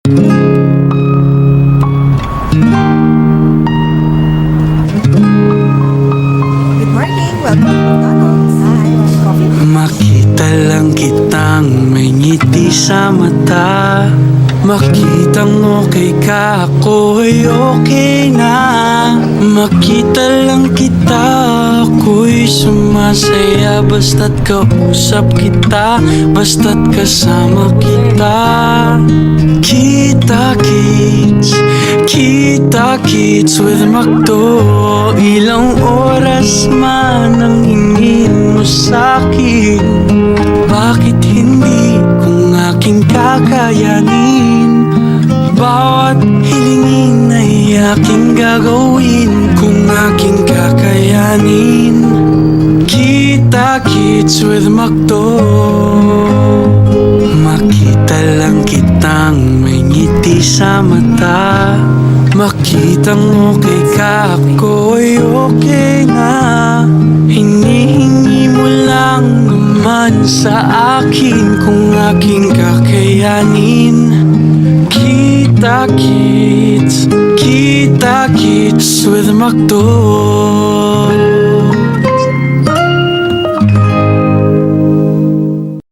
Good morning, welcome to McDonald's. Hi, coffee. Makita lang kitang may ngiti sa mata. Makitang okay ka, ako'y okay na. Makita lang kita, ako'y sumasaya. Basta't kausap kita, basta't kasama kita. Kita-kits, kita-kits with McDo. Ilang oras man ang hingin mo sa'kin, bakit hindi kung aking kakayanin? Bawat hilingin ay aking gagawin kung aking kakayanin. Kita-kits with McDo. Makita lang kitang may ngiti sa mata. Makitang okay ka, ako'y okay na. Hinihingi mo lang naman sa akin kung aking kakayanin. Kita-kits, kita-kits with McDo.